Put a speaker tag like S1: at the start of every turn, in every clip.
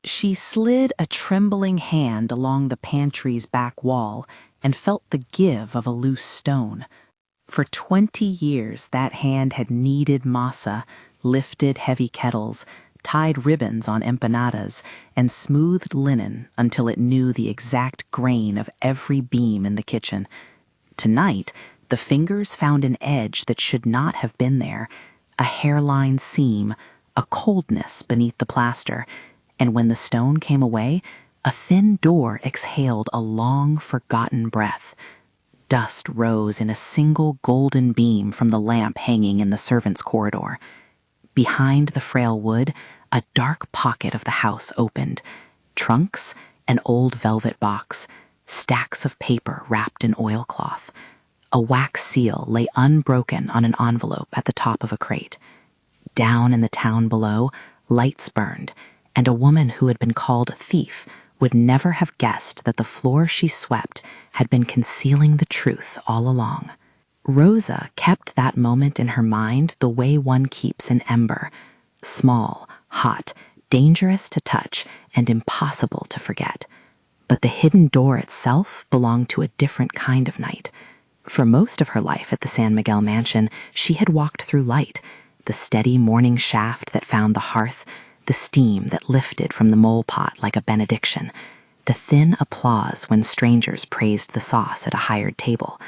S1: She slid a trembling hand along the pantry's back wall and felt the give of a loose stone. For 20 years, that hand had kneaded masa, lifted heavy kettles, tied ribbons on empanadas, and smoothed linen until it knew the exact grain of every beam in the kitchen. Tonight, the fingers found an edge that should not have been there, a hairline seam, a coldness beneath the plaster, and when the stone came away, a thin door exhaled a long, forgotten breath. Dust rose in a single golden beam from the lamp hanging in the servants' corridor. Behind the frail wood, a dark pocket of the house opened. Trunks, an old velvet box, stacks of paper wrapped in oilcloth. A wax seal lay unbroken on an envelope at the top of a crate. Down in the town below, lights burned, and a woman who had been called a thief would never have guessed that the floor she swept had been concealing the truth all along. Rosa kept that moment in her mind the way one keeps an ember, small, hot, dangerous to touch, and impossible to forget. But the hidden door itself belonged to a different kind of night. For most of her life at the San Miguel mansion, she had walked through light, the steady morning shaft that found the hearth, the steam that lifted from the mole pot like a benediction, the thin applause when strangers praised the sauce at a hired table.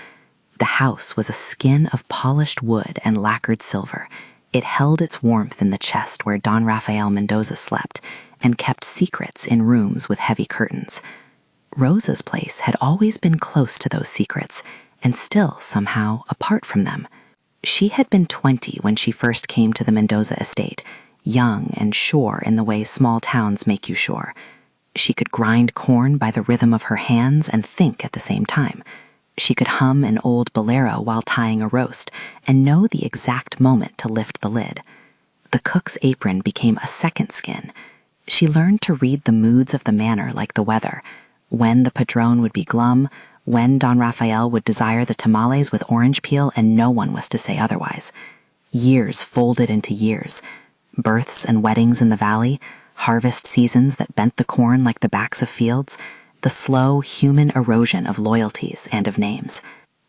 S1: The house was a skin of polished wood and lacquered silver. It held its warmth in the chest where Don Rafael Mendoza slept and kept secrets in rooms with heavy curtains. Rosa's place had always been close to those secrets and still somehow apart from them. She had been 20 when she first came to the Mendoza estate, young and sure in the way small towns make you sure. She could grind corn by the rhythm of her hands and think at the same time. She could hum an old bolero while tying a roast and know the exact moment to lift the lid. The cook's apron became a second skin. She learned to read the moods of the manor like the weather, when the padrone would be glum, when Don Rafael would desire the tamales with orange peel and no one was to say otherwise. Years folded into years. Births and weddings in the valley, harvest seasons that bent the corn like the backs of fields, the slow human erosion of loyalties and of names.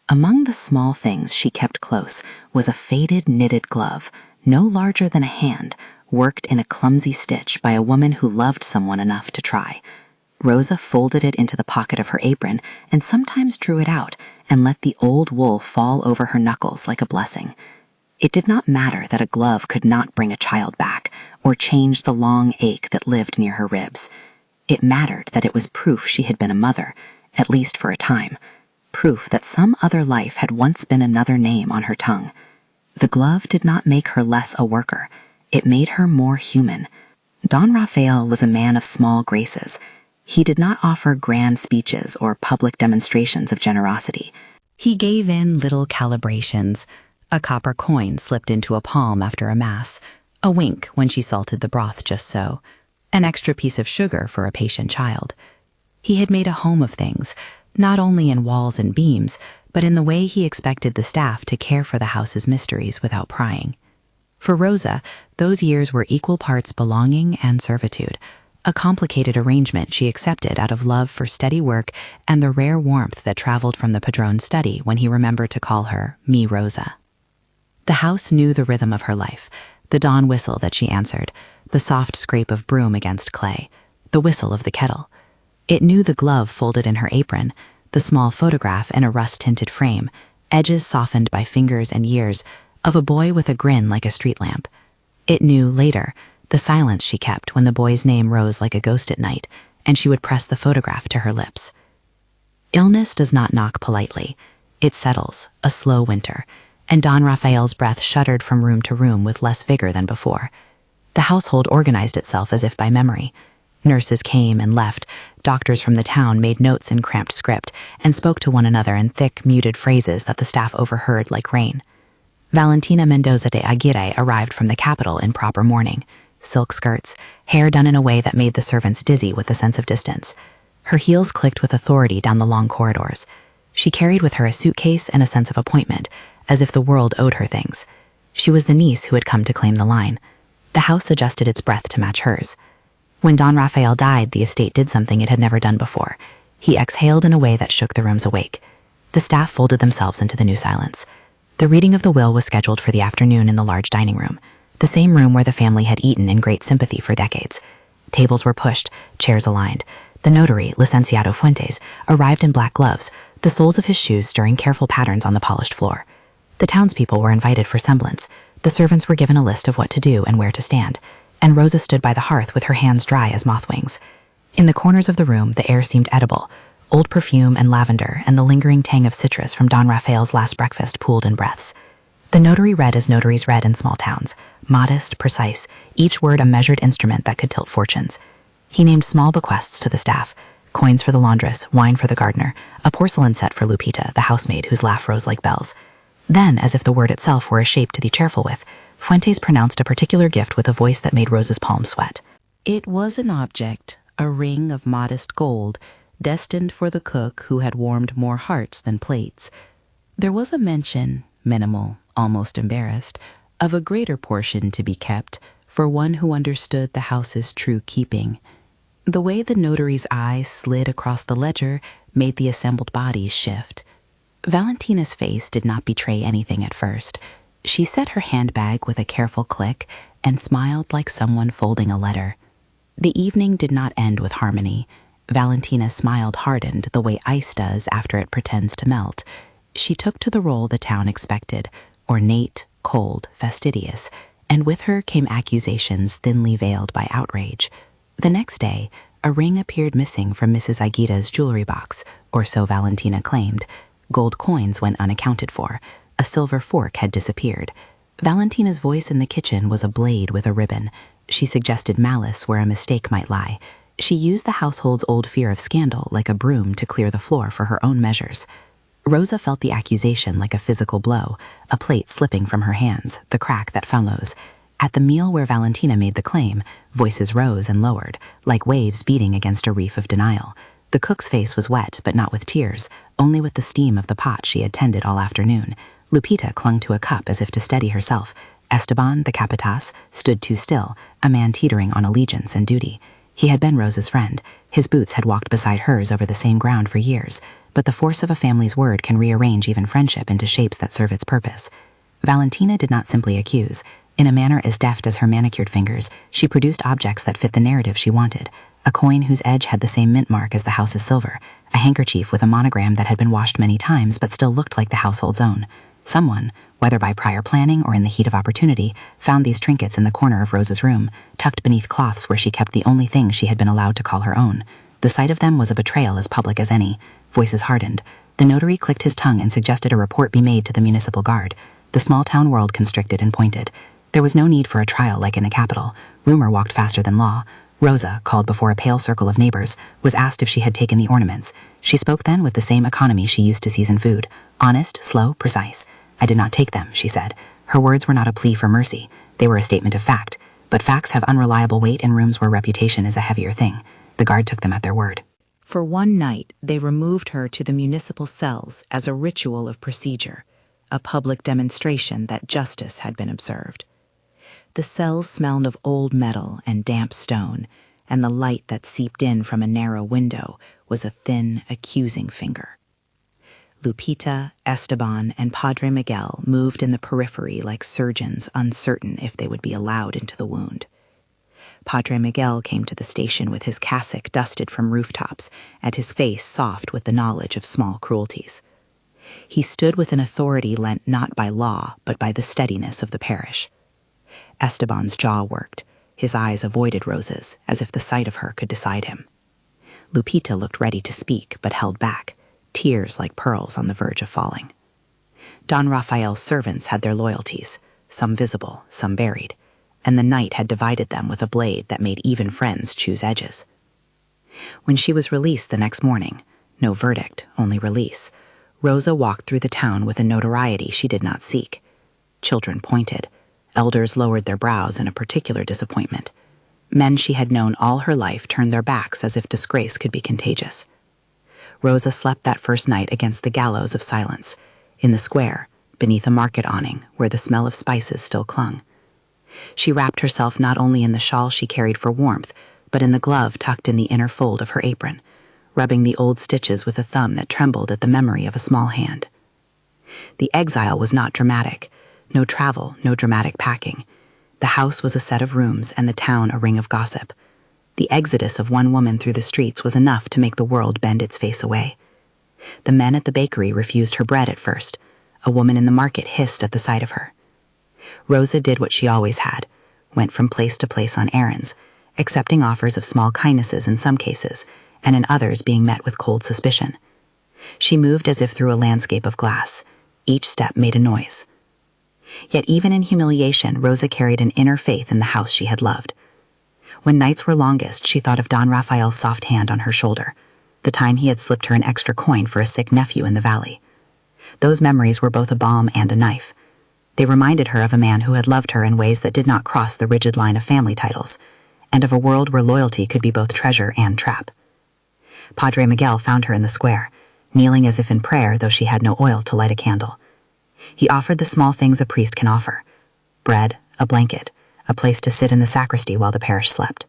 S1: Among the small things she kept close was a faded knitted glove, no larger than a hand, worked in a clumsy stitch by a woman who loved someone enough to try. Rosa folded it into the pocket of her apron and sometimes drew it out and let the old wool fall over her knuckles like a blessing. It did not matter that a glove could not bring a child back or change the long ache that lived near her ribs. It mattered that it was proof she had been a mother, at least for a time, proof that some other life had once been another name on her tongue. The glove did not make her less a worker. It made her more human. Don Rafael was a man of small graces. He did not offer grand speeches or public demonstrations of generosity. He gave in little calibrations. A copper coin slipped into a palm after a mass, a wink when she salted the broth just so, an extra piece of sugar for a patient child. He had made a home of things, not only in walls and beams, but in the way he expected the staff to care for the house's mysteries without prying. For Rosa, those years were equal parts belonging and servitude, a complicated arrangement she accepted out of love for steady work and the rare warmth that traveled from the padrone's study when he remembered to call her "Mi Rosa." The house knew the rhythm of her life, the dawn whistle that she answered, the soft scrape of broom against clay, the whistle of the kettle. It knew the glove folded in her apron, the small photograph in a rust-tinted frame, edges softened by fingers and years, of a boy with a grin like a street lamp. It knew, later, the silence she kept when the boy's name rose like a ghost at night, and she would press the photograph to her lips. Illness does not knock politely. It settles, a slow winter, and Don Rafael's breath shuddered from room to room with less vigor than before. The household organized itself as if by memory. Nurses came and left, doctors from the town made notes in cramped script, and spoke to one another in thick, muted phrases that the staff overheard like rain. Valentina Mendoza de Aguirre arrived from the capital in proper mourning, silk skirts, hair done in a way that made the servants dizzy with the sense of distance. Her heels clicked with authority down the long corridors. She carried with her a suitcase and a sense of appointment, as if the world owed her things. She was the niece who had come to claim the line. The house adjusted its breath to match hers.
S2: When Don Raphael died, the estate did something it had never done before. He exhaled in a way that shook the rooms awake. The staff folded themselves into the new silence. The reading of the will was scheduled for the afternoon in the large dining room, the same room where the family had eaten in great sympathy for decades. Tables were pushed, chairs aligned. The notary, Licenciado Fuentes, arrived in black gloves, the soles of his shoes stirring careful patterns on the polished floor. The townspeople were invited for semblance. The servants were given a list of what to do and where to stand, and Rosa stood by the hearth with her hands dry as moth wings. In the corners of the room, the air seemed edible. Old perfume and lavender and the lingering tang of citrus from Don Raphael's last breakfast pooled in breaths. The notary read as notaries read in small towns, modest, precise, each word a measured instrument that could tilt fortunes. He named small bequests to the staff, coins for the laundress, wine for the gardener, a porcelain set for Lupita, the housemaid whose laugh rose like bells. Then, as if the word itself were a shape to be cheerful with, Fuentes pronounced a particular gift with a voice that made Rosa's palms sweat.
S1: It was an object, a ring of modest gold, destined for the cook who had warmed more hearts than plates. There was a mention, minimal, almost embarrassed, of a greater portion to be kept for one who understood the house's true keeping. The way the notary's eyes slid across the ledger made the assembled bodies shift. Valentina's face did not betray anything at first. She set her handbag with a careful click and smiled like someone folding a letter. The evening did not end with harmony. Valentina's smile hardened the way ice does after it pretends to melt. She took to the role the town expected, ornate, cold, fastidious, and with her came accusations thinly veiled by outrage. The next day, a ring appeared missing from Mrs. Aguida's jewelry box, or so Valentina claimed. Gold coins went unaccounted for. A silver fork had disappeared. Valentina's voice in the kitchen was a blade with a ribbon. She suggested malice where a mistake might lie. She used the household's old fear of scandal like a broom to clear the floor for her own measures. Rosa felt the accusation like a physical blow, a plate slipping from her hands, the crack that follows. At the meal where Valentina made the claim, voices rose and lowered, like waves beating against a reef of denial. The cook's face was wet, but not with tears, only with the steam of the pot she had tended all afternoon. Lupita clung to a cup as if to steady herself. Esteban, the capitas, stood too still, a man teetering on allegiance and duty. He had been Rosa's friend. His boots had walked beside hers over the same ground for years, but the force of a family's word can rearrange even friendship into shapes that serve its purpose. Valentina did not simply accuse. In a manner as deft as her manicured fingers, she produced objects that fit the narrative she wanted. A coin whose edge had the same mint mark as the house's silver, a handkerchief with a monogram that had been washed many times but still looked like the household's own. Someone, whether by prior planning or in the heat of opportunity, found these trinkets in the corner of Rosa's room, tucked beneath cloths where she kept the only thing she had been allowed to call her own. The sight of them was a betrayal as public as any. Voices hardened. The notary clicked his tongue and suggested a report be made to the municipal guard. The small-town world constricted and pointed. There was no need for a trial like in a capital. Rumor walked faster than law. Rosa, called before a pale circle of neighbors, was asked if she had taken the ornaments. She spoke then with the same economy she used to season food. Honest, slow, precise. "I did not take them," she said. Her words were not a plea for mercy. They were a statement of fact. But facts have unreliable weight in rooms where reputation is a heavier thing. The guard took them at their word. For one night, they removed her to the municipal cells as a ritual of procedure, a public demonstration that justice had been observed. The cells smelled of old metal and damp stone, and the light that seeped in from a narrow window was a thin, accusing finger. Lupita, Esteban, and Padre Miguel moved in the periphery like surgeons uncertain if they would be allowed into the wound. Padre Miguel came to the station with his cassock dusted from rooftops and his face soft with the knowledge of small cruelties. He stood with an authority lent not by law but by the steadiness of the parish. Esteban's jaw worked. His eyes avoided Rosa's, as if the sight of her could decide him. Lupita looked ready to speak but held back, tears like pearls on the verge of falling. Don Raphael's servants had their loyalties, some visible, some buried, and the night had divided them with a blade that made even friends choose edges. When she was released the next morning, no verdict, only release, Rosa walked through the town with a notoriety she did not seek. Children pointed. Elders lowered their brows in a particular disappointment. Men she had known all her life turned their backs as if disgrace could be contagious. Rosa slept that first night against the gallows of silence, in the square, beneath a market awning where the smell of spices still clung. She wrapped herself not only in the shawl she carried for warmth,
S2: but in the glove tucked in the inner fold of her apron, rubbing the old stitches with a thumb that trembled at the memory of a small hand. The exile was not dramatic. No travel, no dramatic packing. The house was a set of rooms and the town a ring of gossip. The exodus of one woman through the streets was enough to make the world bend its face away. The men at the bakery refused her bread at first. A woman in the market hissed at the sight of her. Rosa did what she always had, went from place to place on errands, accepting offers of small kindnesses in some cases, and in others being met with cold suspicion. She moved as if through a landscape of glass. Each step made a noise. Yet even in humiliation, Rosa carried an inner faith in the house she had loved. When nights were longest, she thought of Don Rafael's soft hand on her shoulder, the time he had slipped her an extra coin for a sick nephew in the valley. Those memories were both a balm and a knife. They reminded her of a man who had loved her in ways that did not cross the rigid line of family titles, and of a world where loyalty could be both treasure and trap. Padre Miguel found her in the square, kneeling as if in prayer, though she had no oil to light a candle. He offered the small things a priest can offer: bread, a blanket, a place to sit in the sacristy while the parish slept.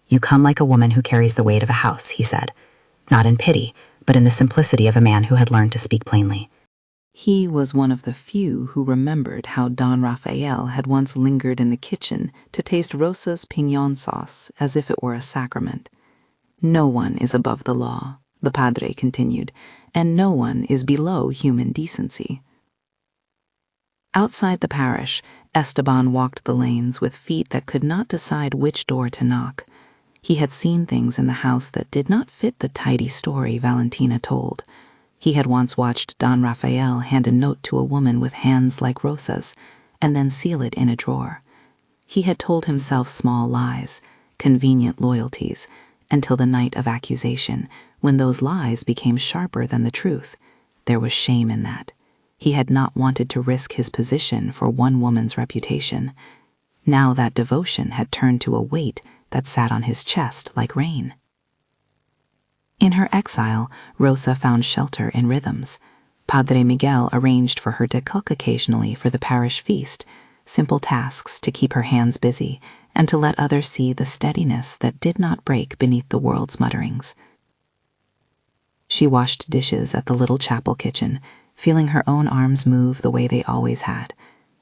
S2: "You come like a woman who carries the weight of a house," he said, not in pity, but in the simplicity of a man who had learned to speak plainly.
S1: He was one of the few who remembered how Don Rafael had once lingered in the kitchen to taste Rosa's piñón sauce as if it were a sacrament. "No one is above the law," the padre continued, "and no one is below human decency." Outside the parish, Esteban walked the lanes with feet that could not decide which door to knock. He had seen things in the house that did not fit the tidy story Valentina told. He had once watched Don Rafael hand a note to a woman with hands like Rosa's, and then seal it in a drawer. He had told himself small lies, convenient loyalties, until the night of accusation, when those lies became sharper than the truth. There was shame in that. He had not wanted to risk his position for one woman's reputation. Now that devotion had turned to a weight that sat on his chest like rain. In her exile, Rosa found shelter in rhythms. Padre Miguel arranged for her to cook occasionally for the parish feast, simple tasks to keep her hands busy and to let others see the steadiness that did not break beneath the world's mutterings. She washed dishes at the little chapel kitchen, feeling her own arms move the way they always had.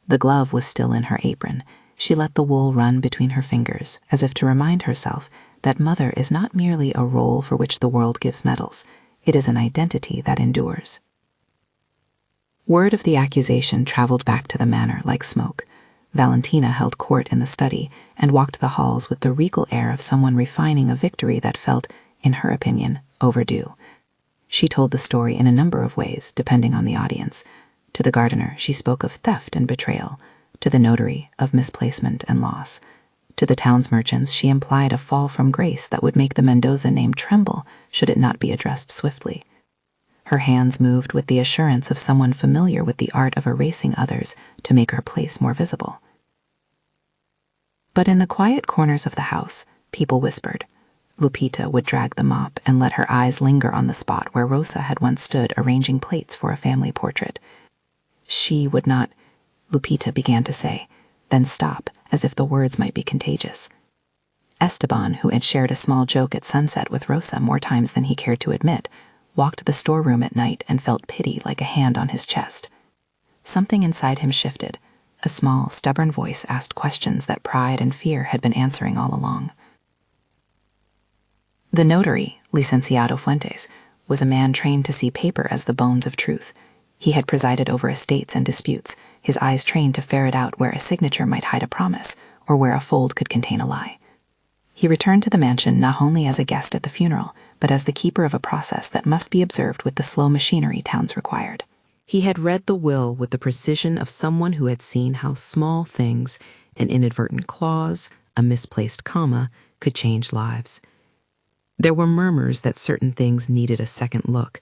S1: The glove was still in her apron. She let the wool run between her fingers, as if to remind herself that mother is not merely a role for which the world gives medals. It is an identity that endures. Word of the accusation traveled back to the manor like smoke. Valentina held court in the study and walked the halls with the regal air of someone refining a victory that felt, in her opinion, overdue. She told the story in a number of ways, depending on the audience. To the gardener, she spoke of theft and betrayal. To the notary, of misplacement and loss. To the town's merchants, she implied a fall from grace that would make the Mendoza name tremble should it not be addressed swiftly. Her hands moved with the assurance of someone familiar with the art of erasing others to make her place more visible. But in the quiet corners of the house, people whispered. Lupita would drag the mop and let her eyes linger on the spot where Rosa had once stood arranging plates for a family portrait. She would not, Lupita began to say, then stop, as if the words might be contagious. Esteban, who had shared a small joke at sunset with Rosa more times than he cared to admit, walked the storeroom at night and felt pity like a hand on his chest. Something inside him shifted. A small, stubborn voice asked questions that pride and fear had been answering all along. The notary, Licenciado Fuentes, was a man trained to see paper as the bones of truth. He had presided over estates and disputes, his eyes trained to ferret out where a signature might hide a promise or where a fold could contain a lie. He returned to the mansion not only as a guest at the funeral, but as the keeper of a process that must be observed with the slow machinery towns required. He had read the will with the precision of someone who had seen how small things, an inadvertent clause, a misplaced comma, could change lives. There were murmurs that certain things needed a second look.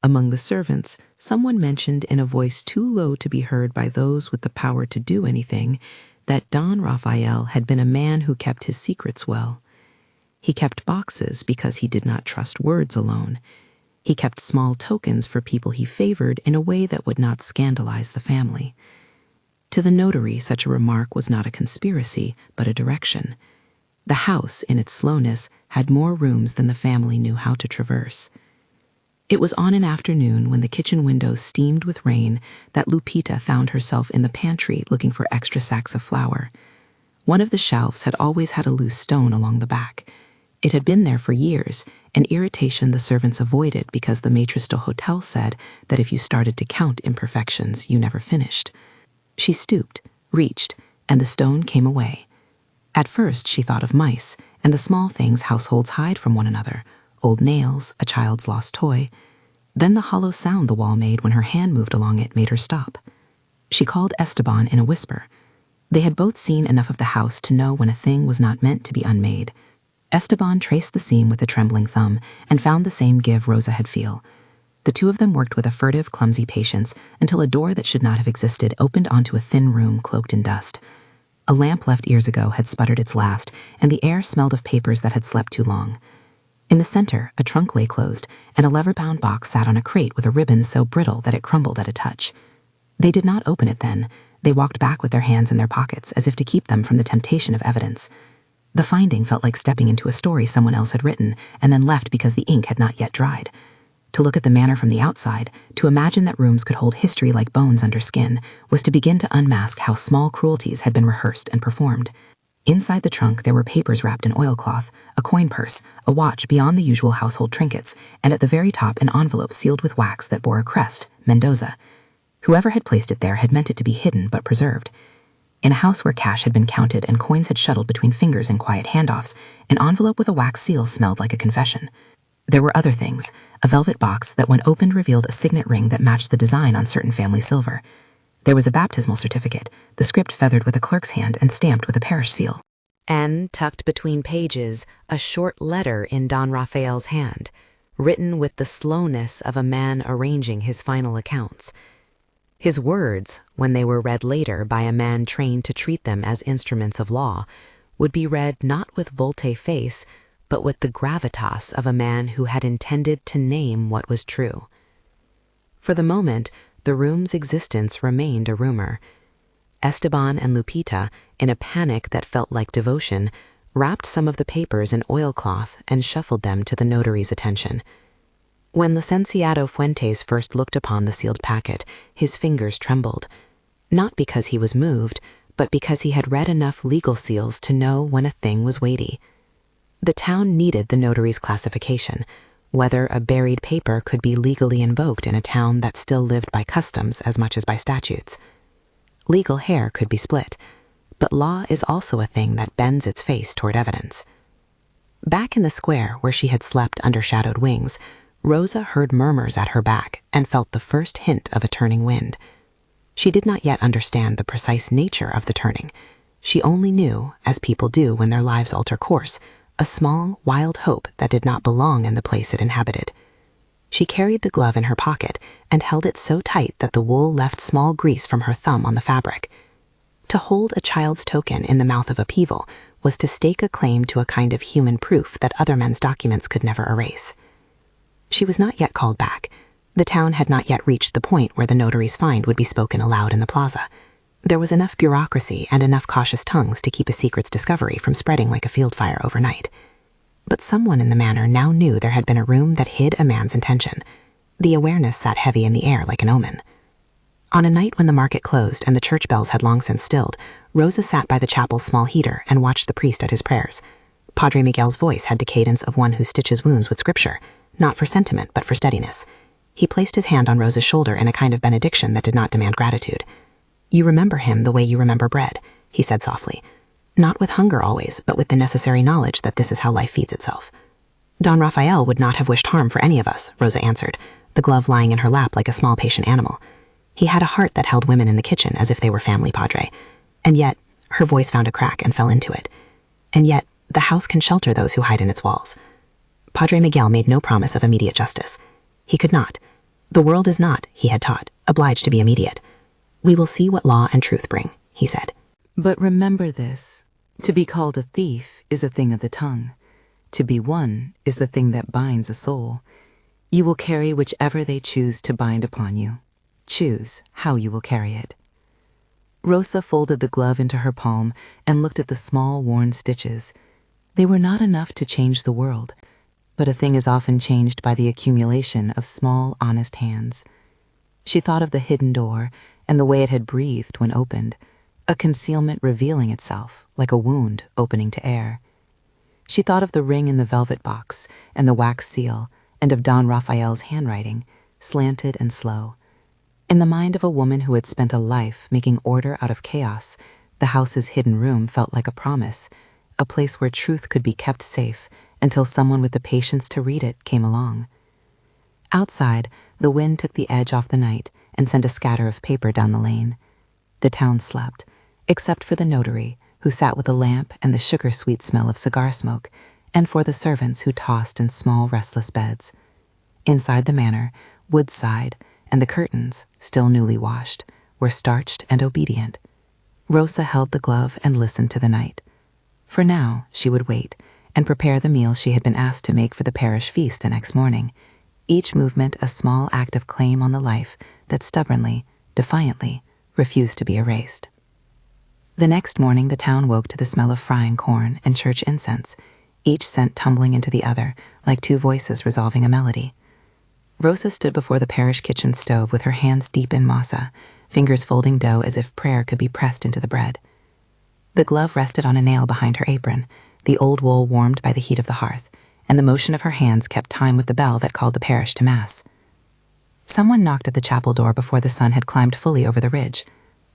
S1: Among the servants, someone mentioned in a voice too low to be heard by those with the power to do anything that Don Rafael had been a man who kept his secrets well. He kept boxes because he did not trust words alone. He kept small tokens for people he favored in a way that would not scandalize the family. To the notary, such a remark was not a conspiracy, but a direction.
S2: The house, in its slowness, had more rooms than the family knew how to traverse. It was on an afternoon when the kitchen windows steamed with rain that Lupita found herself in the pantry looking for extra sacks of flour. One of the shelves had always had a loose stone along the back. It had been there for years, an irritation the servants avoided because the maitresse d'hotel said that if you started to count imperfections, you never finished. She stooped, reached, and the stone came away. At first she thought of mice and the small things households hide from one another, old nails, a child's lost toy. Then the hollow sound the wall made when her hand moved along it made her stop. She called Esteban in a whisper. They had both seen enough of the house to know when a thing was not meant to be unmade. Esteban traced the seam with a trembling thumb and found the same give Rosa had feel. The two of them worked with a furtive, clumsy patience until a door that should not have existed opened onto a thin room cloaked in dust. A lamp left years ago had sputtered its last, and the air smelled of papers that had slept too long. In the center, a trunk lay closed, and a lever-bound box sat on a crate with a ribbon so brittle that it crumbled at a touch. They did not open it then. They walked back with their hands in their pockets as if to keep them from the temptation of evidence. The finding felt like stepping into a story someone else had written and then left because the ink had not yet dried. To look at the manor from the outside, to imagine that rooms could hold history like bones under skin, was to begin to unmask how small cruelties had been rehearsed and performed. Inside the trunk there were papers wrapped in oilcloth, a coin purse, a watch beyond the usual household trinkets, and at the very top an envelope sealed with wax that bore a crest, Mendoza. Whoever had placed it there had meant it to be hidden but preserved. In a house where cash had been counted and coins had shuttled between fingers in quiet handoffs, an envelope with a wax seal smelled like a confession. There were other things, a velvet box that when opened revealed a signet ring that matched the design on certain family silver. There was a baptismal certificate, the script feathered with a clerk's hand and stamped with a parish seal.
S1: And tucked between pages, a short letter in Don Rafael's hand, written with the slowness of a man arranging his final accounts. His words, when they were read later by a man trained to treat them as instruments of law, would be read not with volte-face, but with the gravitas of a man who had intended to name what was true. For the moment, the room's existence remained a rumor. Esteban and Lupita, in a panic that felt like devotion, wrapped some of the papers in oilcloth and shuffled them to the notary's attention. When Licenciado Fuentes first looked upon the sealed packet, his fingers trembled, not because he was moved, but because he had read enough legal seals to know when a thing was weighty. The town needed the notary's classification, whether a buried paper could be legally invoked in a town that still lived by customs as much as by statutes. Legal hair could be split, but law is also a thing that bends its face toward evidence. Back in the square where she had slept under shadowed wings, Rosa heard murmurs at her back and felt the first hint of a turning wind. She did not yet understand the precise nature of the turning. She only knew, as people do when their lives alter course, a small, wild hope that did not belong in the place it inhabited. She carried the glove in her pocket and held it so tight that the wool left small grease from her thumb on the fabric. To hold a child's token in the mouth of upheaval was to stake a claim to a kind of human proof that other men's documents could never erase. She was not yet called back. The town had not yet reached the point where the notary's find would be spoken aloud in the plaza. There was enough bureaucracy and enough cautious tongues to keep a secret's discovery from spreading like a field fire overnight. But someone in the manor now knew there had been a room that hid a man's intention. The awareness sat heavy in the air like an omen. On a night when the market closed and the church bells had long since stilled, Rosa sat by the chapel's small heater and watched the priest at his prayers. Padre Miguel's voice had the cadence of one who stitches wounds with scripture, not for sentiment but for steadiness. He placed his hand on Rosa's shoulder in a kind of benediction that did not demand gratitude. "You remember him the way you remember bread," he said softly. "Not with hunger always, but with the necessary knowledge that this is how life feeds itself." "Don Rafael would not have wished harm for any of us," Rosa answered, the glove lying in her lap like a small patient animal. "He had a heart that held women in the kitchen as if they were family, Padre. And yet," her voice found a crack and fell into it, "and yet the house can shelter those who hide in its walls." Padre Miguel made no promise of immediate justice. He could not. The world is not, he had taught, obliged to be immediate. "We will see what law and truth bring," he said.
S3: "But remember this. To be called a thief is a thing of the tongue. To be one is the thing that binds a soul. You will carry whichever they choose to bind upon you. Choose how you will carry it." Rosa folded the glove into her palm and looked at the small, worn stitches. They were not enough to change the world, but a thing is often changed by the accumulation of small, honest hands. She thought of the hidden door and the way it had breathed when opened, a concealment revealing itself like a wound opening to air. She thought of the ring in the velvet box and the wax seal, and of Don Raphael's handwriting, slanted and slow. In the mind of a woman who had spent a life making order out of chaos, the house's hidden room felt like a promise, a place where truth could be kept safe until someone with the patience to read it came along. Outside, the wind took the edge off the night and sent a scatter of paper down the lane. The town slept, except for the notary, who sat with a lamp and the sugar-sweet smell of cigar smoke, and for the servants who tossed in small, restless beds. Inside the manor, wood sighed, and the curtains, still newly washed, were starched and obedient. Rosa held the glove and listened to the night. For now, she would wait and prepare the meal she had been asked to make for the parish feast the next morning, each movement a small act of claim on the life that stubbornly, defiantly, refused to be erased. The next morning the town woke to the smell of frying corn and church incense, each scent tumbling into the other like two voices resolving a melody. Rosa stood before the parish kitchen stove with her hands deep in masa, fingers folding dough as if prayer could be pressed into the bread. The glove rested on a nail behind her apron, the old wool warmed by the heat of the hearth, and the motion of her hands kept time with the bell that called the parish to mass. Someone knocked at the chapel door before the sun had climbed fully over the ridge.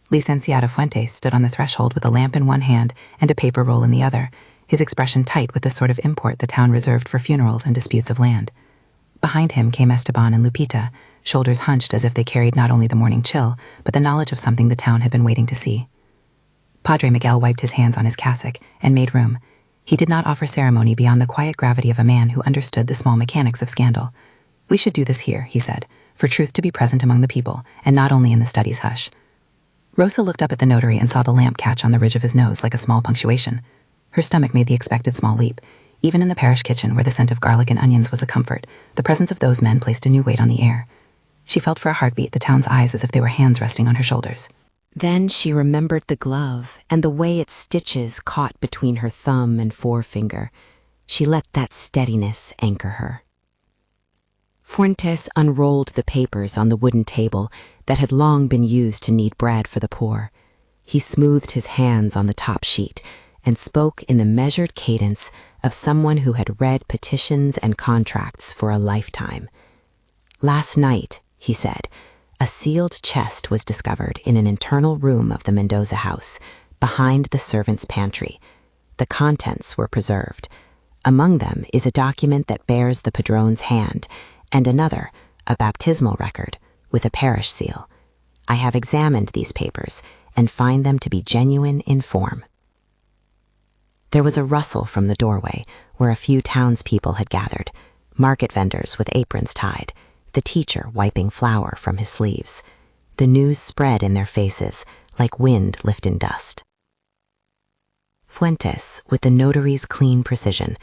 S3: Licenciado Fuentes stood on the threshold with a lamp in one hand and a paper roll in the other, his expression tight with the sort of import the town reserved for funerals and disputes of land. Behind him came Esteban and Lupita, shoulders hunched as if they carried not only the morning chill, but the knowledge of something the town had been waiting to see. Padre Miguel wiped his hands on his cassock and made room. He did not offer ceremony beyond the quiet gravity of a man who understood the small mechanics of scandal. "We should do this here," he said, "for truth to be present among the people, and not only in the study's hush." Rosa looked up at the notary and saw the lamp catch on the ridge of his nose like a small punctuation. Her stomach made the expected small leap. Even in the parish kitchen, where the scent of garlic and onions was a comfort, the presence of those men placed a new weight on the air. She felt for a heartbeat the town's eyes as if they were hands resting on her shoulders.
S1: Then she remembered the glove and the way its stitches caught between her thumb and forefinger. She let that steadiness anchor her. Fuentes unrolled the papers on the wooden table that had long been used to knead bread for the poor. He smoothed his hands on the top sheet and spoke in the measured cadence of someone who had read petitions and contracts for a lifetime. "Last night," he said, "a sealed chest was discovered in an internal room of the Mendoza house, behind the servants' pantry. The contents were preserved. Among them is a document that bears the padrone's hand, and another, a baptismal record, with a parish seal. I have examined these papers and find them to be genuine in form." There was a rustle from the doorway, where a few townspeople had gathered, market vendors with aprons tied, the teacher wiping flour from his sleeves. The news spread in their faces, like wind lifting dust. Fuentes, with the notary's clean precision,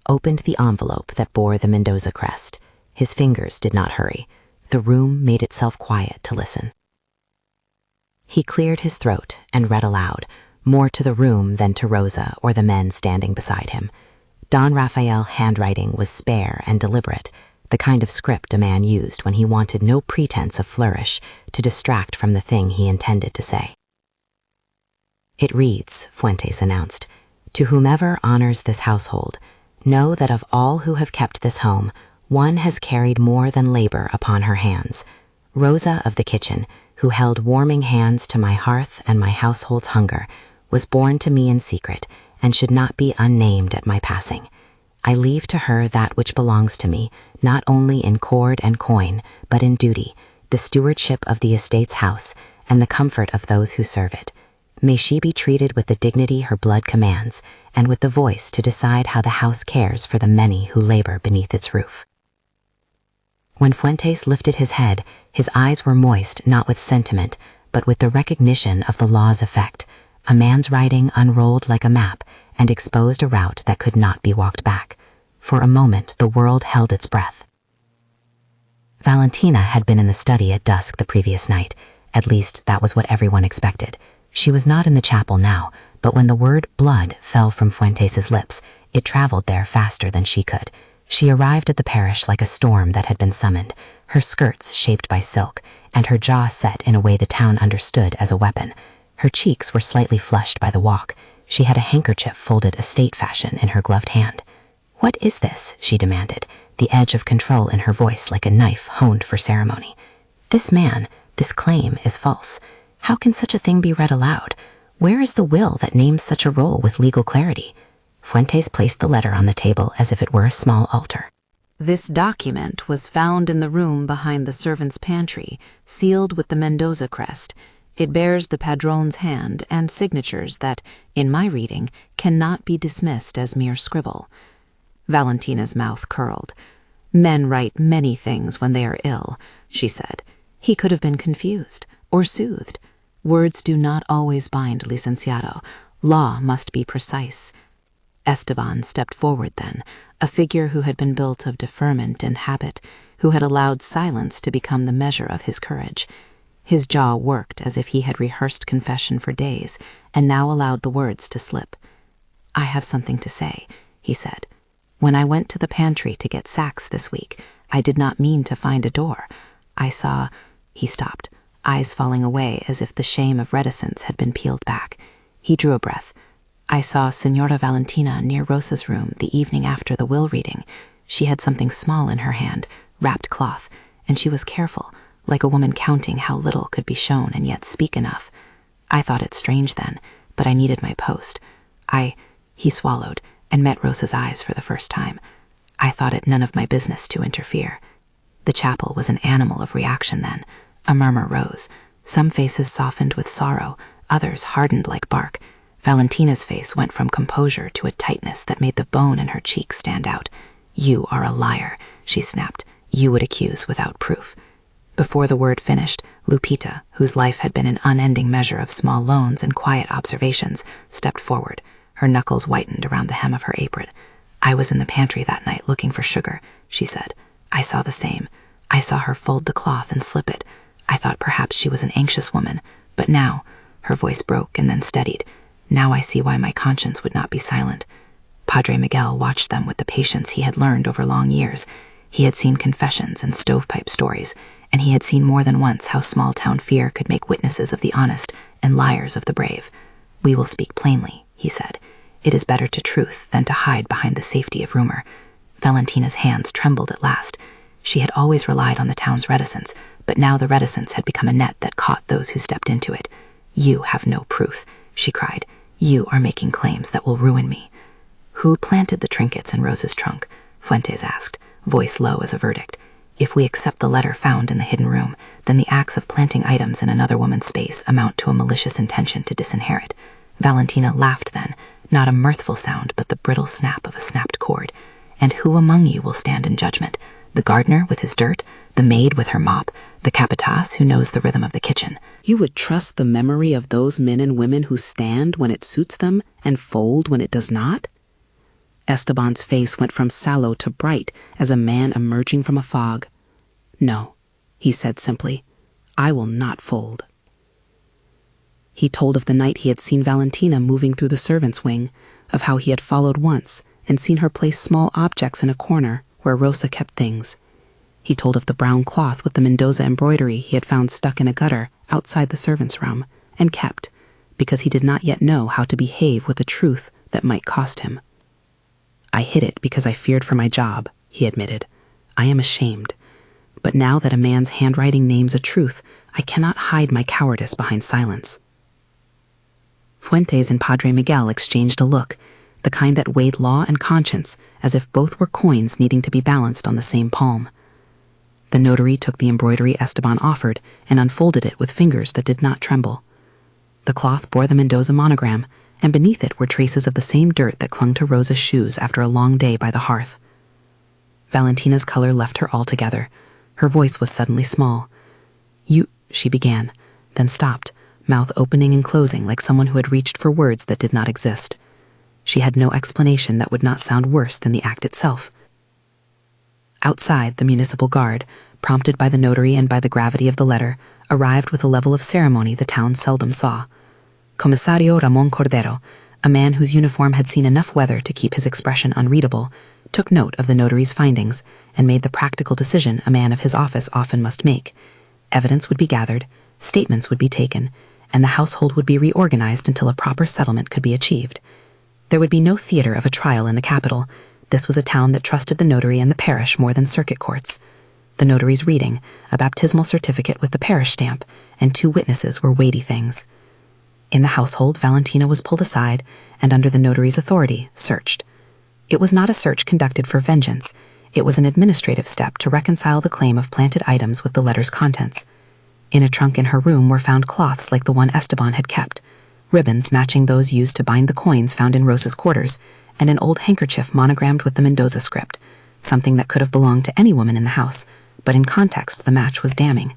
S1: opened the envelope that bore the Mendoza crest. His fingers did not hurry. The room made itself quiet to listen. He cleared his throat and read aloud, more to the room than to Rosa or the men standing beside him. Don Raphael handwriting was spare and deliberate, the kind of script a man used when he wanted no pretense of flourish to distract from the thing he intended to say. "It reads," Fuentes announced, "To whomever honors this household, know that of all who have kept this home, one has carried more than labor upon her hands. Rosa of the kitchen, who held warming hands to my hearth and my household's hunger, was born to me in secret and should not be unnamed at my passing. I leave to her that which belongs to me, not only in cord and coin, but in duty, the stewardship of the estate's house and the comfort of those who serve it. May she be treated with the dignity her blood commands, and with the voice to decide how the house cares for the many who labor beneath its roof." When Fuentes lifted his head, his eyes were moist not with sentiment, but with the recognition of the law's effect. A man's writing unrolled like a map and exposed a route that could not be walked back. For a moment, the world held its breath. Valentina had been in the study at dusk the previous night. At least, that was what everyone expected. She was not in the chapel now, but when the word blood fell from Fuentes' lips,
S2: It traveled there faster than she could. She arrived at the parish like a storm that had been summoned, her skirts shaped by silk, and her jaw set in a way the town understood as a weapon. Her cheeks were slightly flushed by the walk. She had a handkerchief folded estate fashion in her gloved hand. "What is this?" she demanded, the edge of control in her voice like a knife honed for ceremony. "This man, this claim is false. How can such a thing be read aloud? Where is the will that names such a role with legal clarity?" Fuentes placed the letter on the table as if it were a small altar.
S1: This document was found in the room behind the servants' pantry, sealed with the Mendoza crest. It bears the padrone's hand and signatures that, in my reading, cannot be dismissed as mere scribble. Valentina's mouth curled. "Men write many things when they are ill," she said. He could have been confused or soothed. Words do not always bind, licenciado. Law must be precise. Esteban stepped forward then, a figure who had been built of deferment and habit, who had allowed silence to become the measure of his courage. His jaw worked as if he had rehearsed confession for days, and now allowed the words to slip. "I have something to say," he said. "When I went to the pantry to get sacks this week, I did not mean to find a door. I saw—" He stopped, eyes falling away as if the shame of reticence had been peeled back. He drew a breath. "I saw Señora Valentina near Rosa's room the evening after the will reading. She had something small in her hand, wrapped cloth, and she was careful, like a woman counting how little could be shown and yet speak enough. I thought it strange then, but I needed my post. He swallowed and met Rosa's eyes for the first time. I thought it none of my business to interfere. The chapel was an animal of reaction then. A murmur rose. Some faces softened with sorrow, others hardened like bark. Valentina's face went from composure to a tightness that made the bone in her cheek stand out. "You are a liar," she snapped. "You would accuse without proof." Before the word finished, Lupita, whose life had been an unending measure of small loans and quiet observations, stepped forward. Her knuckles whitened around the hem of her apron. "I was in the pantry that night looking for sugar," she said. "I saw the same. I saw her fold the cloth and slip it. I thought perhaps she was an anxious woman, but now—" her voice broke and then steadied. "Now I see why my conscience would not be silent." Padre Miguel watched them with the patience he had learned over long years. He had seen confessions and stovepipe stories, and he had seen more than once how small-town fear could make witnesses of the honest and liars of the brave. "We will speak plainly," he said. "It is better to truth than to hide behind the safety of rumor." Valentina's hands trembled at last. She had always relied on the town's reticence, but now the reticence had become a net that caught those who stepped into it. "You have no proof," she cried. "You are making claims that will ruin me." "Who planted the trinkets in Rosa's trunk?" Fuentes asked, voice low as a verdict. "If we accept the letter found in the hidden room, then the acts of planting items in another woman's space amount to a malicious intention to disinherit." Valentina laughed then, not a mirthful sound but the brittle snap of a snapped cord. "And who among you will stand in judgment? The gardener with his dirt? The maid with her mop? The capataz who knows the rhythm of the kitchen?" You would trust the memory of those men and women who stand when it suits them and fold when it does not? Esteban's face went from sallow to bright as a man emerging from a fog. "No," he said simply, "I will not fold." He told of the night he had seen Valentina moving through the servants' wing, of how he had followed once and seen her place small objects in a corner where Rosa kept things. He told of the brown cloth with the Mendoza embroidery he had found stuck in a gutter outside the servants' room and kept, because he did not yet know how to behave with a truth that might cost him. "I hid it because I feared for my job," he admitted. "I am ashamed. But now that a man's handwriting names a truth, I cannot hide my cowardice behind silence." Fuentes and Padre Miguel exchanged a look, the kind that weighed law and conscience as if both were coins needing to be balanced on the same palm. The notary took the embroidery Esteban offered and unfolded it with fingers that did not tremble. The cloth bore the Mendoza monogram, and beneath it were traces of the same dirt that clung to Rosa's shoes after a long day by the hearth. Valentina's color left her altogether. Her voice was suddenly small. "You," she began, then stopped, mouth opening and closing like someone who had reached for words that did not exist. She had no explanation that would not sound worse than the act itself. Outside, the municipal guard, prompted by the notary and by the gravity of the letter, arrived with a level of ceremony the town seldom saw. Comisario Ramon Cordero,
S2: A man whose uniform had seen enough weather to keep his expression unreadable, took note of the notary's findings and made the practical decision a man of his office often must make. Evidence would be gathered, statements would be taken, and the household would be reorganized until a proper settlement could be achieved. There would be no theater of a trial in the capital. This was a town that trusted the notary and the parish more than circuit courts. The notary's reading, a baptismal certificate with the parish stamp, and 2 witnesses were weighty things. In the household, Valentina was pulled aside and, under the notary's authority, searched. It was not a search conducted for vengeance. It was an administrative step to reconcile the claim of planted items with the letter's contents. In a trunk in her room were found cloths like the one Esteban had kept, ribbons matching those used to bind the coins found in Rosa's quarters, and an old handkerchief monogrammed with the Mendoza script, something that could have belonged to any woman in the house, but in context the match was damning.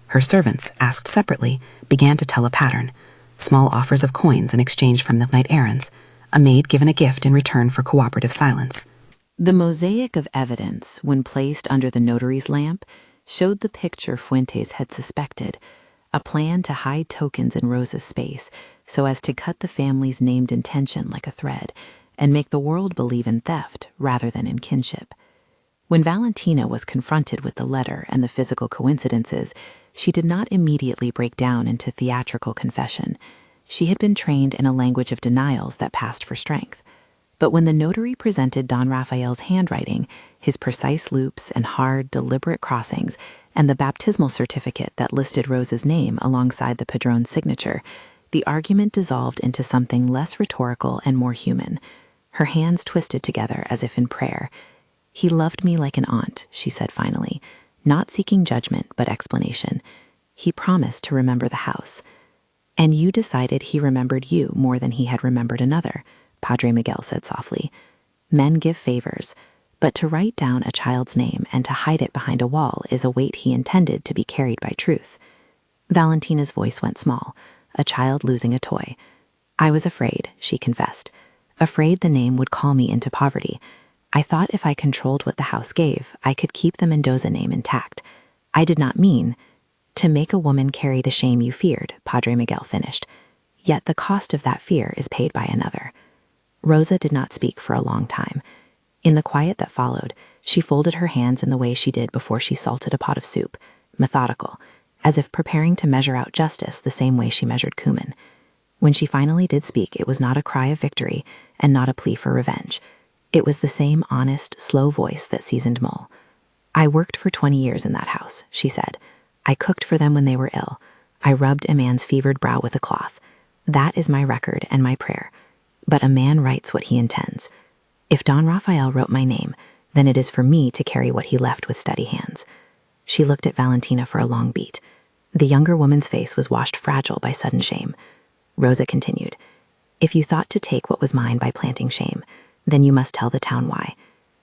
S2: Her servants, asked separately, began to tell a pattern: small offers of coins in exchange for midnight errands, a maid given a gift in return for cooperative silence.
S1: The mosaic of evidence, when placed under the notary's lamp, showed the picture Fuentes had suspected, a plan to hide tokens in Rosa's space so as to cut the family's named intention like a thread and make the world believe in theft rather than in kinship. When Valentina was confronted with the letter and the physical coincidences, she did not immediately break down into theatrical confession. She had been trained in a language of denials that passed for strength. But when the notary presented Don Rafael's handwriting, his precise loops and hard, deliberate crossings, and the baptismal certificate that listed Rosa's name alongside the padrone's signature, the argument dissolved into something less rhetorical and more human. Her hands twisted together as if in prayer. "He loved me like an aunt," she said finally, not seeking judgment but explanation. "He promised to remember the house. And you decided he remembered you more than he had remembered another," Padre Miguel said softly. "Men give favors, but to write down a child's name and to hide it behind a wall is a weight he intended to be carried by truth." Valentina's voice went small, a child losing a toy. "I was afraid," she confessed. "Afraid the name would call me into poverty. I thought if I controlled what the house gave, I could keep the Mendoza name intact. I did not mean to make a woman carry the shame you feared," Padre Miguel finished. "Yet the cost of that fear is paid by another." Rosa did not speak for a long time. In the quiet that followed, she folded her hands in the way she did before she salted a pot of soup, methodical, as if preparing to measure out justice the same way she measured cumin. When she finally did speak, it was not a cry of victory and not a plea for revenge. It was the same honest, slow voice that seasoned Mole. "I worked for 20 years in that house," she said. "I cooked for them when they were ill. I rubbed a man's fevered brow with a cloth. That is my record and my prayer. But a man writes what he intends. If Don Rafael wrote my name, then it is for me to carry what he left with steady hands." She looked at Valentina for a long beat. The younger woman's face was washed fragile by sudden shame. Rosa continued, "If you thought to take what was mine by planting shame, then you must tell the town why.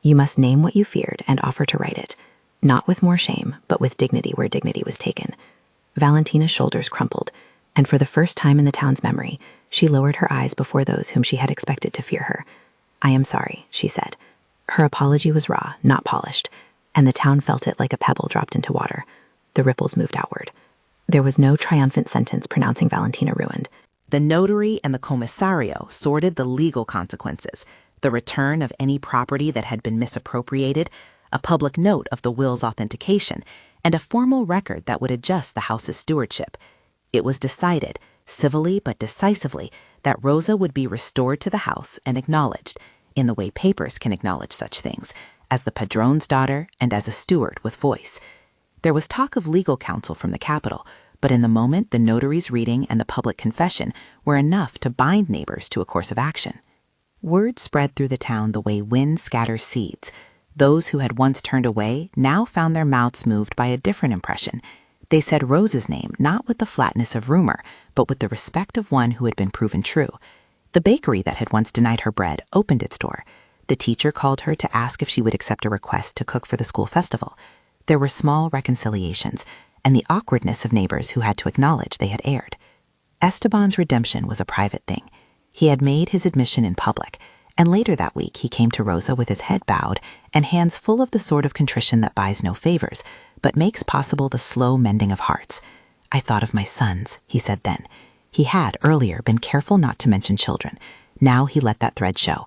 S1: You must name what you feared and offer to right it, not with more shame, but with dignity where dignity was taken." Valentina's shoulders crumpled, and for the first time in the town's memory, she lowered her eyes before those whom she had expected to fear her. "I am sorry," she said. Her apology was raw, not polished, and the town felt it like a pebble dropped into water. The ripples moved outward. There was no triumphant sentence pronouncing Valentina ruined.
S4: The notary and the commissario sorted the legal consequences, the return of any property that had been misappropriated, a public note of the will's authentication, and a formal record that would adjust the house's stewardship. It was decided, civilly but decisively, that Rosa would be restored to the house and acknowledged, in the way papers can acknowledge such things, as the padrone's daughter and as a steward with voice. There was talk of legal counsel from the capital, but in the moment the notary's reading and the public confession were enough to bind neighbors to a course of action. Word spread through the town the way wind scatters seeds. Those who had once turned away now found their mouths moved by a different impression. They said Rosa's name not with the flatness of rumor, but with the respect of one who had been proven true. The bakery that had once denied her bread opened its door. The teacher called her to ask if she would accept a request to cook for the school festival. There were small reconciliations, and the awkwardness of neighbors who had to acknowledge they had erred. Esteban's redemption was a private thing. He had made his admission in public, and later that week he came to Rosa with his head bowed and hands full of the sort of contrition that buys no favors, but makes possible the slow mending of hearts. "I thought of my sons," he said then. He had, earlier, been careful not to mention children.
S2: Now he let that thread show.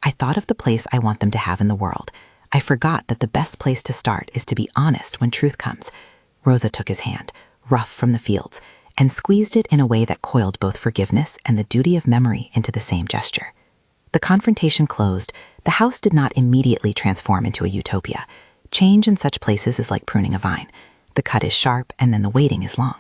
S2: I thought of the place I want them to have in the world. I forgot that the best place to start is to be honest when truth comes. Rosa took his hand, rough from the fields, and squeezed it in a way that coiled both forgiveness and the duty of memory into the same gesture. The confrontation closed. The house did not immediately transform into a utopia. Change in such places is like pruning a vine. The cut is sharp, and then the waiting is long.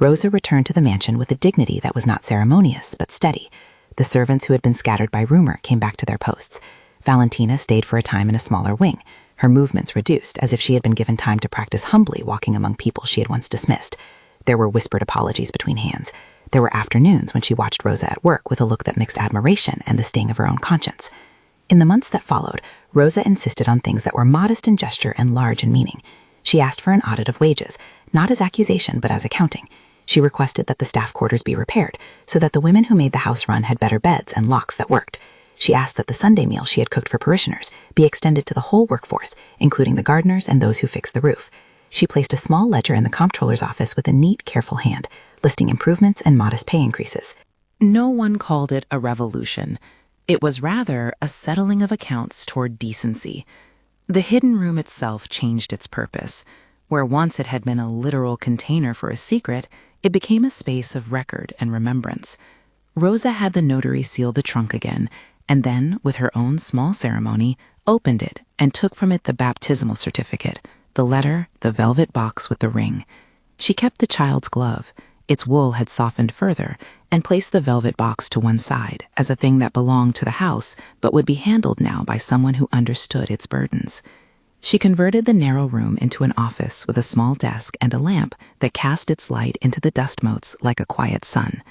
S2: Rosa returned to the mansion with a dignity that was not ceremonious, but steady. The servants who had been scattered by rumor came back to their posts. Valentina stayed for a time in a smaller wing, her movements reduced, as if she had been given time to practice humbly walking among people she had once dismissed. There were whispered apologies between hands. There were afternoons when she watched Rosa at work with a look that mixed admiration and the sting of her own conscience. In the months that followed, Rosa insisted on things that were modest in gesture and large in meaning. She asked for an audit of wages, not as accusation but as accounting. She requested that the staff quarters be repaired, so that the women who made the house run had better beds and locks that worked. She asked that the Sunday meal she had cooked for parishioners be extended to the whole workforce, including the gardeners and those who fixed the roof. She placed a small ledger in the comptroller's office with a neat, careful hand, listing improvements and modest pay increases.
S1: No one called it a revolution. It was rather a settling of accounts toward decency. The hidden room itself changed its purpose. Where once it had been a literal container for a secret, it became a space of record and remembrance. Rosa had the notary seal the trunk again, and then, with her own small ceremony, opened it and took from it the baptismal certificate, the letter, the velvet box with the ring. She kept the child's glove. Its wool had softened further, and placed the velvet box to one side as a thing that belonged to the house but would be handled now by someone who understood its burdens. She converted the narrow room into an office with a small desk and a lamp that cast its light into the dust motes like a quiet sun.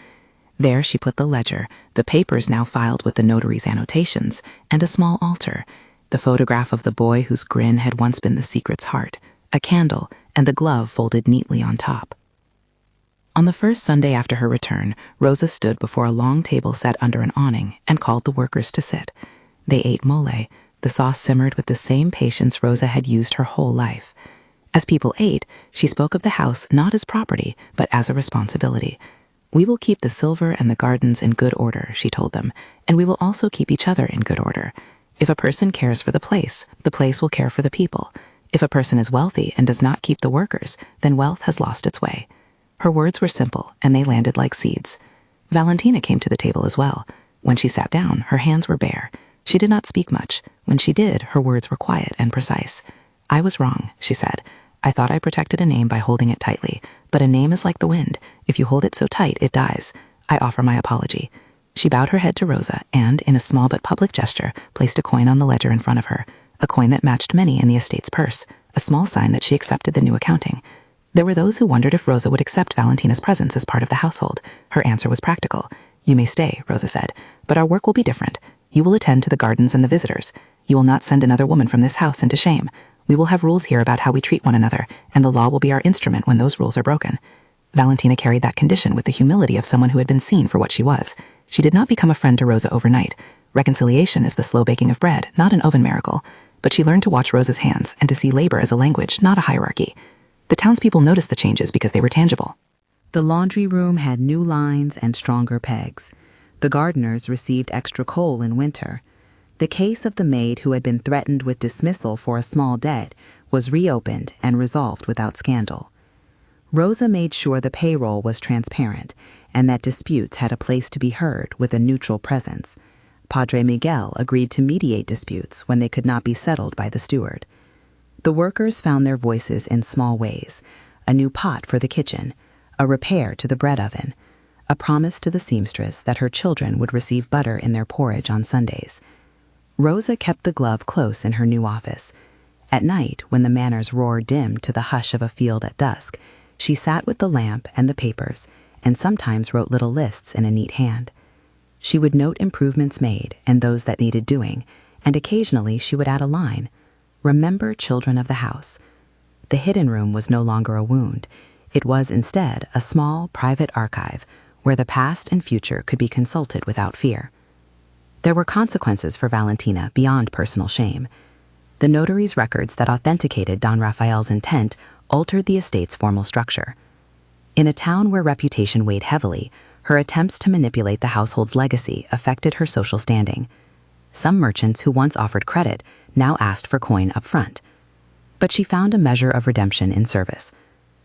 S1: There she put the ledger, the papers now filed with the notary's annotations, and a small altar, the photograph of the boy whose grin had once been the secret's heart, a candle, and the glove folded neatly on top. On the first Sunday after her return, Rosa stood before a long table set under an awning and called the workers to sit. They ate mole. The sauce simmered with the same patience Rosa had used her whole life. As people ate, she spoke of the house not as property, but as a responsibility. "We will keep the silver and the gardens in good order," she told them, "and we will also keep each other in good order. If a person cares for the place will care for the people. If a person is wealthy and does not keep the workers, then wealth has lost its way." Her words were simple, and they landed like seeds. Valentina came to the table as well. When she sat down, her hands were bare. She did not speak much. When she did, her words were quiet and precise. "I was wrong," she said. "I thought I protected a name by holding it tightly, but a name is like the wind. If you hold it so tight, it dies. I offer my apology." She bowed her head to Rosa and, in a small but public gesture, placed a coin on the ledger in front of her, a coin that matched many in the estate's purse, a small sign that she accepted the new accounting. There were those who wondered if Rosa would accept Valentina's presence as part of the household. Her answer was practical. "You may stay," Rosa said, "but our work will be different. You will attend to the gardens and the visitors. You will not send another woman from this house into shame. We will have rules here about how we treat one another, and the law will be our instrument when those rules are broken." Valentina carried that condition with the humility of someone who had been seen for what she was. She did not become a friend to Rosa overnight. Reconciliation is the slow baking of bread, not an oven miracle. But she learned to watch Rosa's hands and to see labor as a language, not a hierarchy. The townspeople noticed the changes because they were tangible.
S3: The laundry room had new lines and stronger pegs. The gardeners received extra coal in winter. The case of the maid who had been threatened with dismissal for a small debt was reopened and resolved without scandal. Rosa made sure the payroll was transparent and that disputes had a place to be heard with a neutral presence. Padre Miguel agreed to mediate disputes when they could not be settled by the steward. The workers found their voices in small ways: a new pot for the kitchen, a repair to the bread oven, a promise to the seamstress that her children would receive butter in their porridge on Sundays. Rosa kept the glove close in her new office. At night, when the Manor's roar dimmed to the hush of a field at dusk, she sat with the lamp and the papers, and sometimes wrote little lists in a neat hand. She would note improvements made and those that needed doing, and occasionally she would add a line: "Remember, children of the house." The hidden room was no longer a wound. It was instead a small, private archive where the past and future could be consulted without fear. There were consequences for Valentina beyond personal shame. The notary's records that authenticated Don Rafael's intent altered the estate's formal structure. In a town where reputation weighed heavily,
S2: Her attempts to manipulate the household's legacy affected her social standing. Some merchants who once offered credit now asked for coin up front. But she found a measure of redemption in service.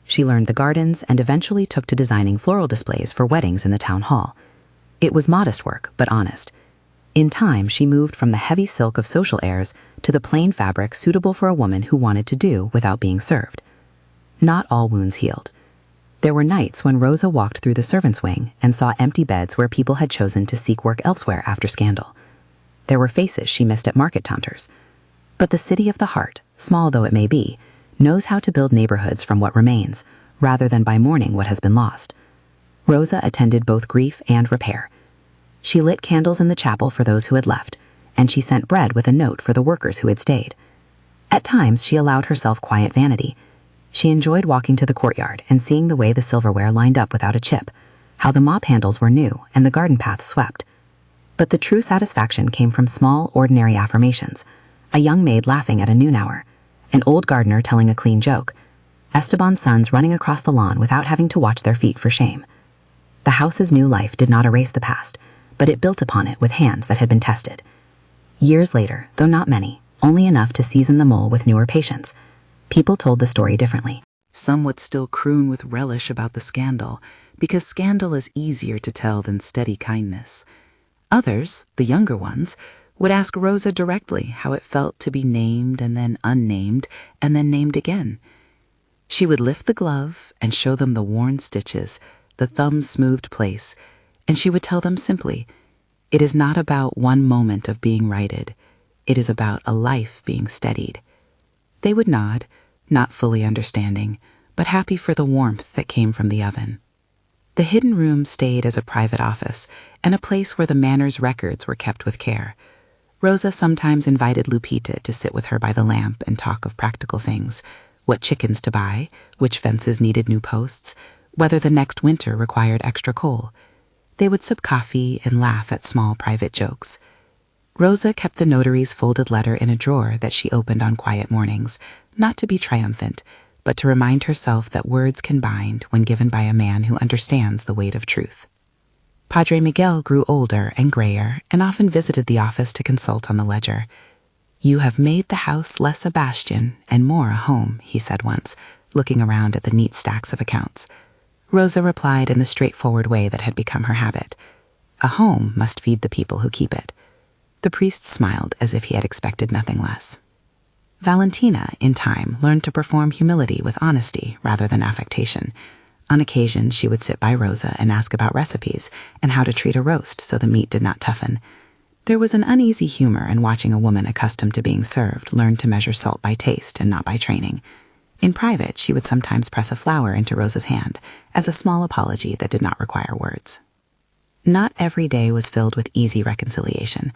S2: She learned the gardens and eventually took to designing floral displays for weddings in the town hall. It was modest work, but honest. In time, she moved from the heavy silk of social airs to the plain fabric suitable for a woman who wanted to do without being served. Not all wounds healed. There were nights when Rosa walked through the servants' wing and saw empty beds where people had chosen to seek work elsewhere after scandal. There were faces she missed at market taunters. But the city of the heart, small though it may be, knows how to build neighborhoods from what remains, rather than by mourning what has been lost. Rosa attended both grief and repair. She lit candles in the chapel for those who had left, and she sent bread with a note for the workers who had stayed. At times, she allowed herself quiet vanity. She enjoyed walking to the courtyard and seeing the way the silverware lined up without a chip, how the mop handles were new and the garden paths swept. But the true satisfaction came from small, ordinary affirmations. A young maid laughing at a noon hour, an old gardener telling a clean joke, Esteban's sons running across the lawn without having to watch their feet for shame. The house's new life did not erase the past, but it built upon it with hands that had been tested. Years later, though not many, only enough to season the mole with newer patience, people told the story differently.
S4: Some would still croon with relish about the scandal, because scandal is easier to tell than steady kindness. Others, the younger ones, would ask Rosa directly how it felt to be named and then unnamed and then named again. She would lift the glove and show them the worn stitches, the thumb-smoothed place, and she would tell them simply, "It is not about one moment of being righted. It is about a life being steadied." They would nod, not fully understanding, but happy for the warmth that came from the oven. The hidden room stayed as a private office and a place where the manor's records were kept with care. Rosa sometimes invited Lupita to sit with her by the lamp and talk of practical things, what chickens to buy, which fences needed new posts, whether the next winter required extra coal. They would sip coffee and laugh at small private jokes. Rosa kept the notary's folded letter in a drawer that she opened on quiet mornings, not to be triumphant, but to remind herself that words can bind when given by a man who understands the weight of truth. Padre Miguel grew older and grayer and often visited the office to consult on the ledger. "You have made the house less a bastion and more a home," he said once, looking around at the neat stacks of accounts. Rosa replied in the straightforward way that had become her habit. "A home must feed the people who keep it." The priest smiled as if he had expected nothing less. Valentina, in time, learned to perform humility with honesty rather than affectation. On occasion, she would sit by Rosa and ask about recipes and how to treat a roast so the meat did not toughen. There was an uneasy humor in watching a woman accustomed to being served learn to measure salt by taste and not by training. In private, she would sometimes press a flower into Rosa's hand as a small apology that did not require words. Not every day was filled with easy reconciliation.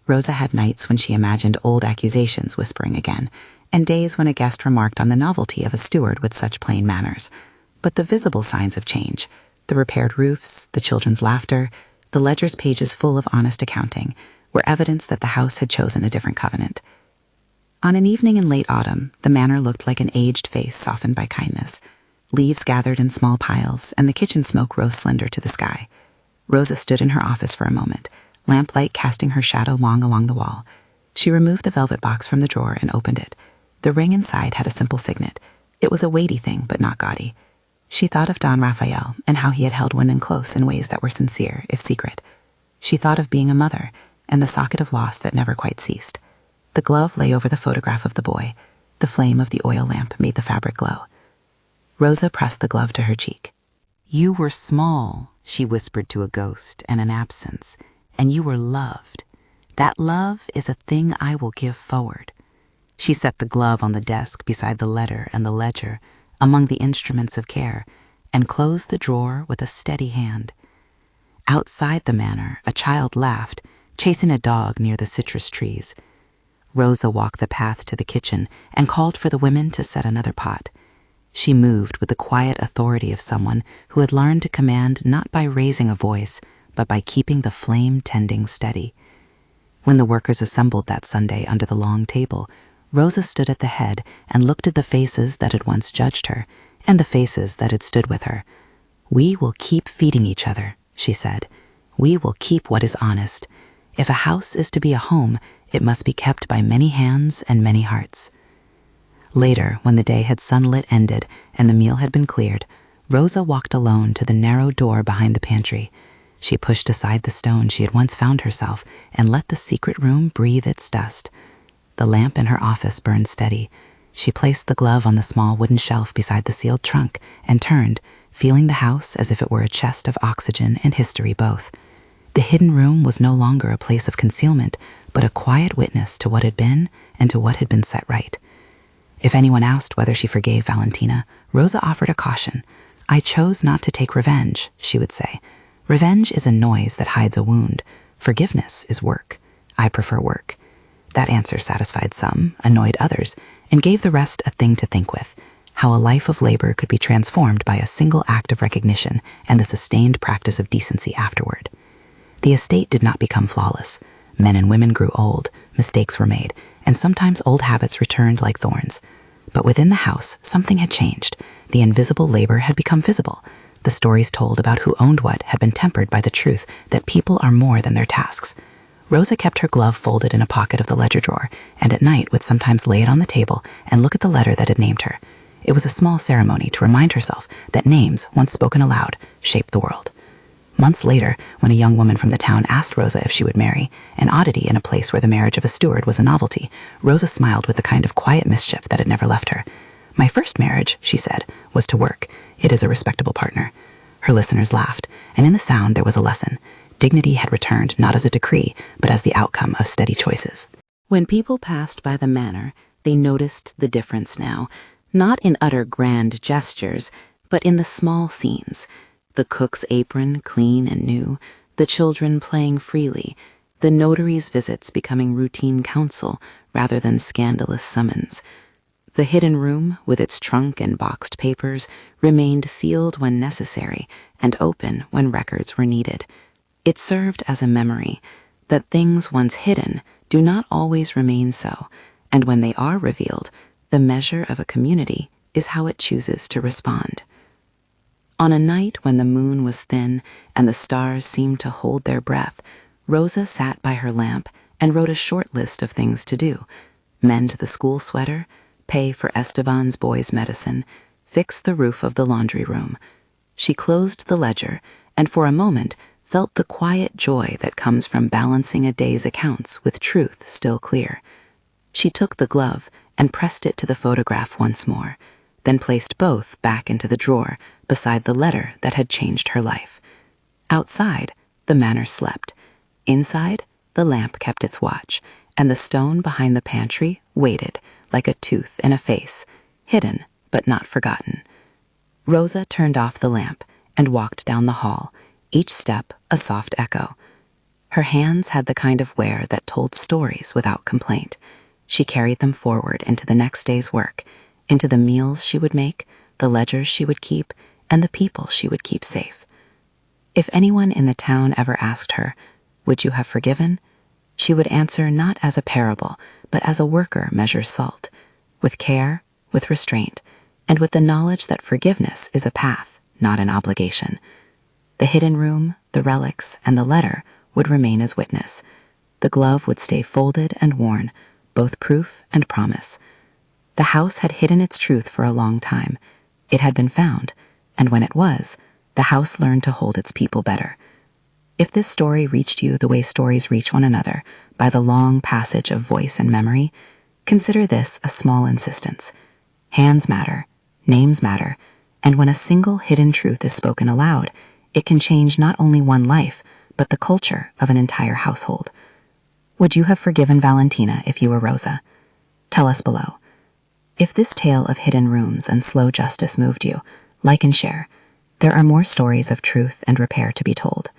S4: Rosa had nights when she imagined old accusations whispering again, and days when a guest remarked on the novelty of a steward with such plain manners. But the visible signs of change, the repaired roofs, the children's laughter, the ledger's pages full of honest accounting, were evidence that the house had chosen a different covenant. On an evening in late autumn, the manor looked like an aged face softened by kindness. Leaves gathered in small piles, and the kitchen smoke rose slender to the sky. Rosa stood in her office for a moment, lamplight casting her shadow long along the wall. She removed the velvet box from the drawer and opened it. The ring inside had a simple signet. It was a weighty thing, but not gaudy. She thought of Don Raphael and how he had held women close in ways that were sincere, if secret. She thought of being a mother and the socket of loss that never quite ceased. The glove lay over the photograph of the boy. The flame of the oil lamp made the fabric glow. Rosa pressed the glove to her cheek. "You were small," she whispered to a ghost and an absence, "and you were loved. That love is a thing I will give forward." She set the glove on the desk beside the letter and the ledger, among the instruments of care, and closed the drawer with a steady hand. Outside the manor, a child laughed, chasing a dog near the citrus trees. Rosa walked the path to the kitchen and called for the women to set another pot. She moved with the quiet authority of someone who had learned to command not by raising a voice, but by keeping the flame tending steady. When the workers assembled that Sunday under the long table, Rosa stood at the head and looked at the faces that had once judged her and the faces that had stood with her. "We will keep feeding each other,"
S2: she said. "We will keep what is honest. If a house is to be a home, it must be kept by many hands and many hearts." Later, when the day had sunlit ended and the meal had been cleared, Rosa walked alone to the narrow door behind the pantry. She pushed aside the stone she had once found herself and let the secret room breathe its dust. The lamp in her office burned steady. She placed the glove on the small wooden shelf beside the sealed trunk and turned, feeling the house as if it were a chest of oxygen and history both. The hidden room was no longer a place of concealment, but a quiet witness to what had been and to what had been set right. If anyone asked whether she forgave Valentina, Rosa offered a caution. "I chose not to take revenge," she would say. "Revenge is a noise that hides a wound. Forgiveness is work. I prefer work." That answer satisfied some, annoyed others, and gave the rest a thing to think with: how a life of labor could be transformed by a single act of recognition and the sustained practice of decency afterward. The estate did not become flawless. Men and women grew old, mistakes were made, and sometimes old habits returned like thorns. But within the house, something had changed. The invisible labor had become visible. The stories told about who owned what had been tempered by the truth that people are more than their tasks. Rosa kept her glove folded in a pocket of the ledger drawer, and at night would sometimes lay it on the table and look at the letter that had named her. It was a small ceremony to remind herself that names, once spoken aloud, shaped the world. Months later, when a young woman from the town asked Rosa if she would marry, an oddity in a place where the marriage of a steward was a novelty, Rosa smiled with the kind of quiet mischief that had never left her. "My first marriage," she said, "was to work. It is a respectable partner." Her listeners laughed, and in the sound there was a lesson. Dignity had returned not as a decree, but as the outcome of steady choices. When people passed by the manor, they noticed the difference now, not in utter grand gestures, but in the small scenes. The cook's apron clean and new, the children playing freely, the notary's visits becoming routine counsel rather than scandalous summons. The hidden room, with its trunk and boxed papers, remained sealed when necessary and open when records were needed. It served as a memory that things once hidden do not always remain so, and when they are revealed, the measure of a community is how it chooses to respond. On a night when the moon was thin and the stars seemed to hold their breath, Rosa sat by her lamp and wrote a short list of things to do: mend the school sweater, pay for Esteban's boy's medicine, fix the roof of the laundry room. She closed the ledger and for a moment felt the quiet joy that comes from balancing a day's accounts with truth still clear. She took the glove and pressed it to the photograph once more, then placed both back into the drawer beside the letter that had changed her life. Outside, the manor slept. Inside, the lamp kept its watch, and the stone behind the pantry waited, like a tooth in a face, hidden but not forgotten. Rosa turned off the lamp and walked down the hall, each step a soft echo. Her hands had the kind of wear that told stories without complaint. She carried them forward into the next day's work, into the meals she would make, the ledgers she would keep, and the people she would keep safe. If anyone in the town ever asked her, "Would you have forgiven?" she would answer not as a parable, but as a worker measures salt, with care, with restraint, and with the knowledge that forgiveness is a path, not an obligation. The hidden room, the relics, and the letter would remain as witness. The glove would stay folded and worn, both proof and promise. The house had hidden its truth for a long time. It had been found, and when it was, the house learned to hold its people better. If this story reached you the way stories reach one another, by the long passage of voice and memory, consider this a small insistence. Hands matter, names matter, and when a single hidden truth is spoken aloud, it can change not only one life, but the culture of an entire household. Would you have forgiven Valentina if you were Rosa? Tell us below. If this tale of hidden rooms and slow justice moved you, like and share. There are more stories of truth and repair to be told.